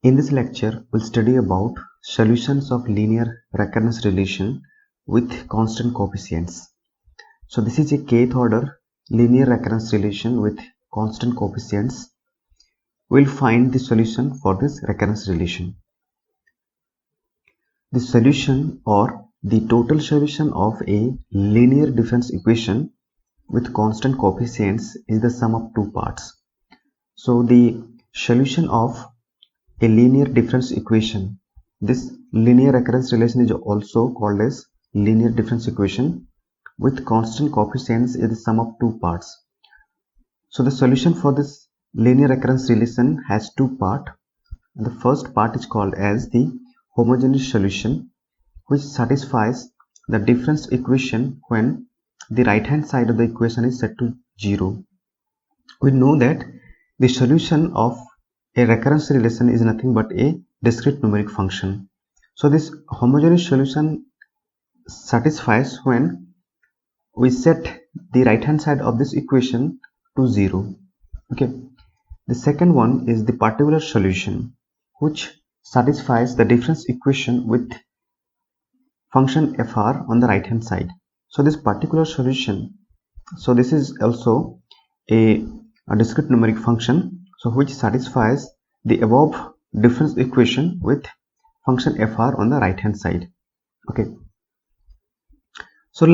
In this lecture, we'll study about solutions of linear recurrence relation with constant coefficients. So this is a kth order linear recurrence relation with constant coefficients. We'll find the solution for this recurrence relation. The solution or the total solution of a linear difference equation with constant coefficients is the sum of two parts. So the solution of a linear difference equation. This linear recurrence relation is also called as linear difference equation with constant coefficients is the sum of two parts. So the solution for this linear recurrence relation has two parts. The first part is called as the homogeneous solution, which satisfies the difference equation when the right hand side of the equation is set to 0. We know that the solution of a recurrence relation is nothing but a discrete numeric function. So this homogeneous solution satisfies when we set the right hand side of this equation to 0. Okay. The second one is the particular solution, which satisfies the difference equation with function fr on the right hand side. So this particular solution, so this is also a discrete numeric function, so which satisfies the above difference equation with function fr on the right hand side. Okay, so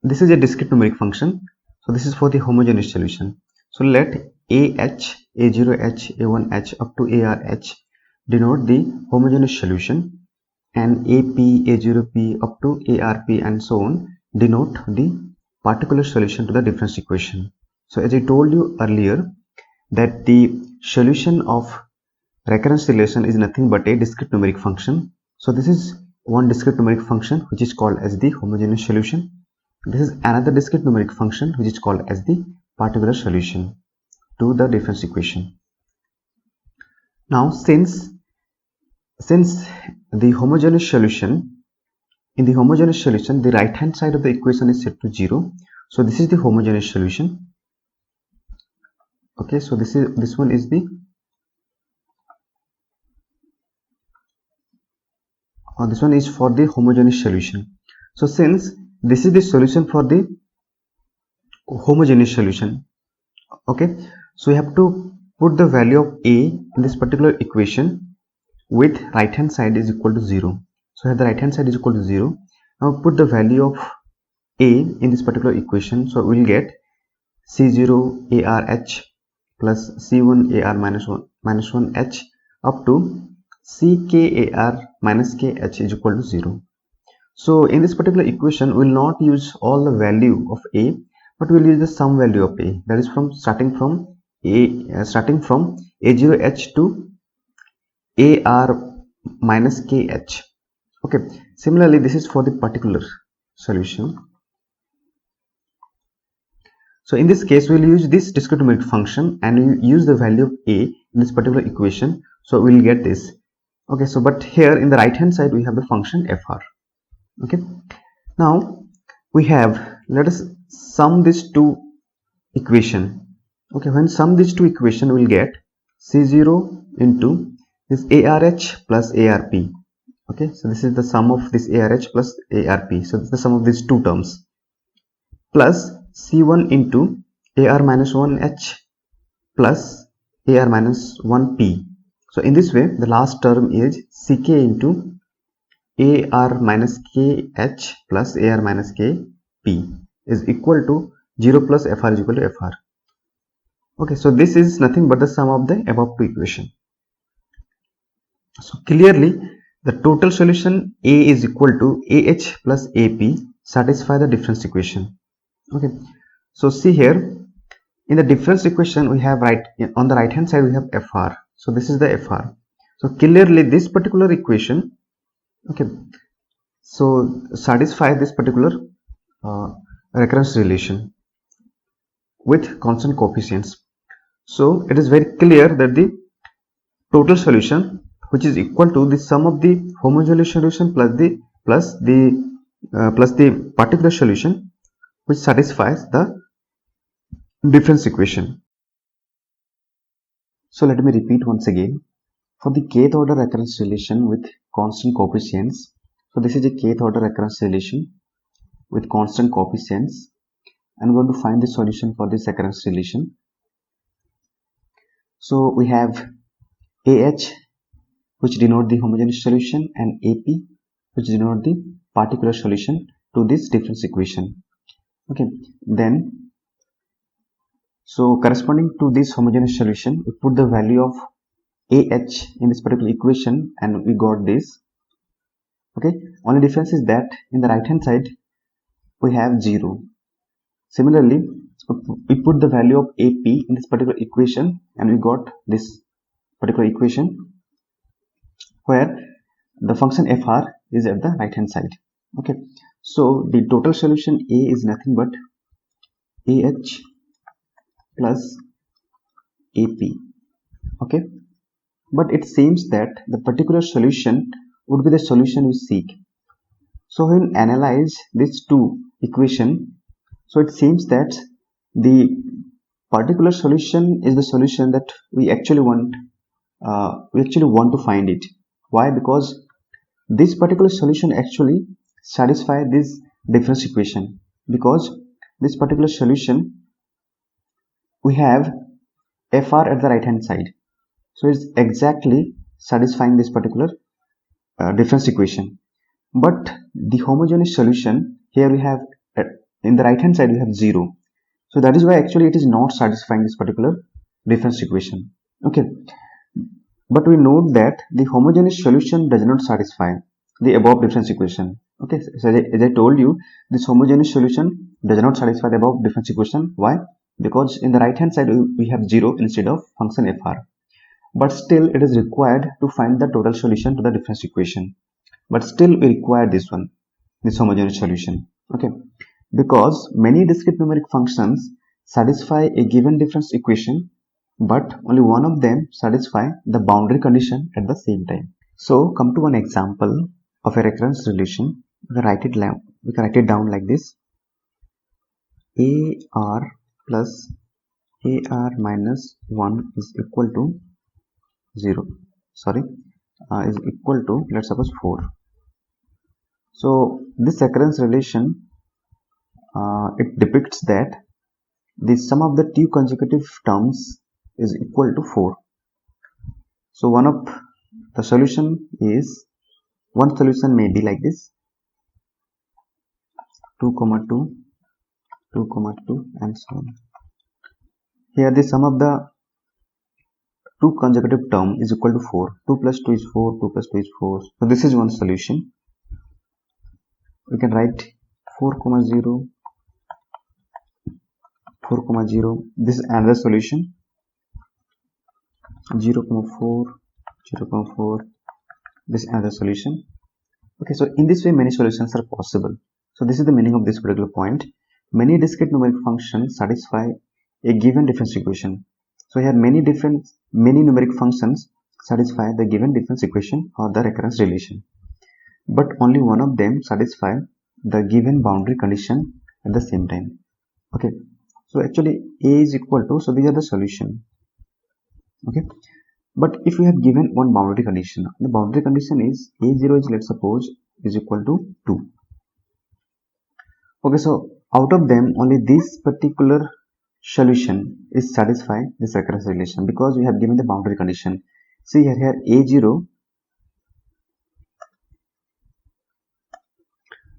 this is a discrete numeric function, so this is for the homogeneous solution. So let a0h, a1h up to arh denote the homogeneous solution, and ap, a0p up to arp and so on denote the particular solution to the difference equation. So as I told you earlier that the solution of recurrence relation is nothing but a discrete numeric function. So this is one discrete numeric function which is called as the homogeneous solution. This is another discrete numeric function which is called as the particular solution to the difference equation. Now since the homogeneous solution, in the homogeneous solution the right hand side of the equation is set to 0, so this is the homogeneous solution. Okay, so this one is the this one is for the homogeneous solution. So since this is the solution for the homogeneous solution, okay, so we have to put the value of a in this particular equation with right hand side is equal to 0. So here the right hand side is equal to 0. Now put the value of a in this particular equation, so we will get c0 arh plus c1 ar minus 1h up to ckar minus kh is equal to 0. So in this particular equation we will not use all the value of a, but we will use the sum value of a, that is from starting from a0h to ar minus kh. Okay, similarly this is for the particular solution. So in this case we will use this discrete numeric function and we use the value of a in this particular equation, so we will get this. Okay, so but here in the right hand side we have the function fr. Okay, now we have, let us sum these two equation. Okay, when sum these two equation we will get c0 into this arh plus arp. Okay, so this is the sum of this arh plus arp, so this is the sum of these two terms, plus c1 into ar minus 1h plus ar minus 1p. So in this way the last term is ck into ar minus kh plus ar minus kp is equal to 0 plus fr is equal to fr. Okay, so this is nothing but the sum of the above two equation. So clearly the total solution a is equal to ah plus ap satisfy the difference equation. Okay, so see here in the difference equation we have on the right hand side we have fr, so this is the fr. So clearly this particular equation, okay, so satisfy this particular recurrence relation with constant coefficients. So it is very clear that the total solution, which is equal to the sum of the homogeneous solution plus the particular solution, which satisfies the difference equation. So let me repeat once again. For the kth order recurrence relation with constant coefficients, so this is a kth order recurrence relation with constant coefficients. I'm going to find the solution for this recurrence relation. So we have AH, which denote the homogeneous solution, and AP, which denote the particular solution to this difference equation. Okay, then so corresponding to this homogeneous solution, we put the value of AH in this particular equation and we got this. Okay, only difference is that in the right hand side we have 0. Similarly, we put the value of AP in this particular equation and we got this particular equation where the function fr is at the right hand side. Okay, so the total solution A is nothing but AH plus AP. Okay, but it seems that the particular solution would be the solution we seek. So when we analyze these two equations, so it seems that the particular solution is the solution that we actually want to find it. Why? Because this particular solution actually satisfies this difference equation, because this particular solution we have fr at the right hand side, so it's exactly satisfying this particular difference equation. But the homogeneous solution here we have in the right hand side we have 0, so that is why actually it is not satisfying this particular difference equation. Okay, but we note that the homogeneous solution does not satisfy the above difference equation. Okay, so as I told you, this homogeneous solution does not satisfy the above difference equation. Why? Because in the right hand side we have 0 instead of function fr, but still it is required to find the total solution to the difference equation. But still we require this one, this homogeneous solution. Okay, because many discrete numeric functions satisfy a given difference equation, but only one of them satisfy the boundary condition at the same time. So come to one example of a recurrence relation. We can write it down like this: AR plus AR minus 1 is equal to 0. Is equal to, let's suppose, 4. So this recurrence relation it depicts that the sum of the two consecutive terms is equal to 4. So one solution may be like this: 2, 2, 2, 2, and so on. Here the sum of the two consecutive term is equal to 4. 2 plus 2 is 4, 2 plus 2 is 4. So this is one solution. We can write 4, 0, 4, 0. This is another solution. 0, 4, 0, 4. This is another solution. Okay, so in this way many solutions are possible. So this is the meaning of this particular point. Many discrete numeric functions satisfy a given difference equation. So here many numeric functions satisfy the given difference equation or the recurrence relation, but only one of them satisfy the given boundary condition at the same time. Okay, so actually A is equal to, so these are the solution. Okay, but if we have given one boundary condition, the boundary condition is A0 is, let's suppose, is equal to 2. Okay, so out of them only this particular solution is satisfy this recurrence relation, because we have given the boundary condition. See here A0,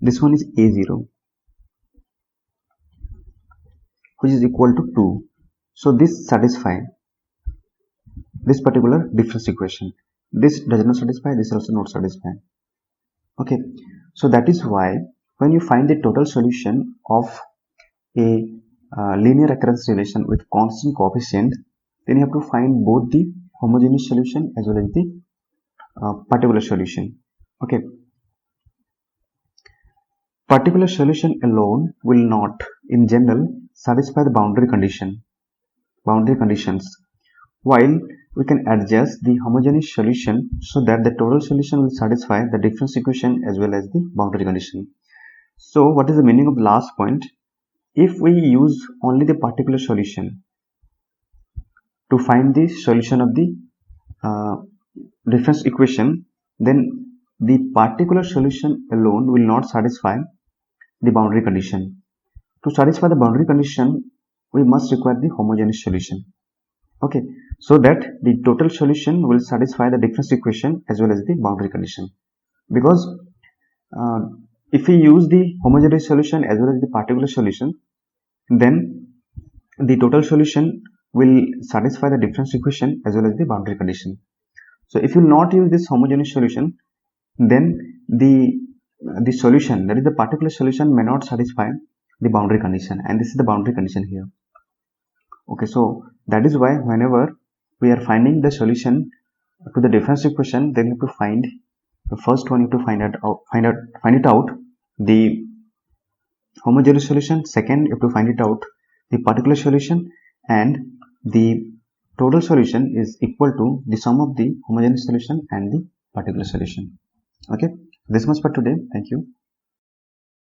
this one is A0, which is equal to 2. So this satisfy this particular difference equation. This does not satisfy, this also not satisfy. Okay, so that is why when you find the total solution of a linear recurrence relation with constant coefficient, then you have to find both the homogeneous solution as well as the particular solution. Okay, particular solution alone will not in general satisfy the boundary conditions, while we can adjust the homogeneous solution so that the total solution will satisfy the difference equation as well as the boundary condition. So what is the meaning of the last point? If we use only the particular solution to find the solution of the difference equation, then the particular solution alone will not satisfy the boundary condition. To satisfy the boundary condition, we must require the homogeneous solution. Okay, so that the total solution will satisfy the difference equation as well as the boundary condition. Because uh, if we use the homogeneous solution as well as the particular solution, then the total solution will satisfy the difference equation as well as the boundary condition. So if you will not use this homogeneous solution, then the solution, that is the particular solution, may not satisfy the boundary condition, and this is the boundary condition here. Okay, so that is why whenever we are finding the solution to the difference equation, then you have to find the first one, you have to find it out the homogeneous solution. Second, you have to find it out the particular solution, and the total solution is equal to the sum of the homogeneous solution and the particular solution. Okay, this much for today. Thank you.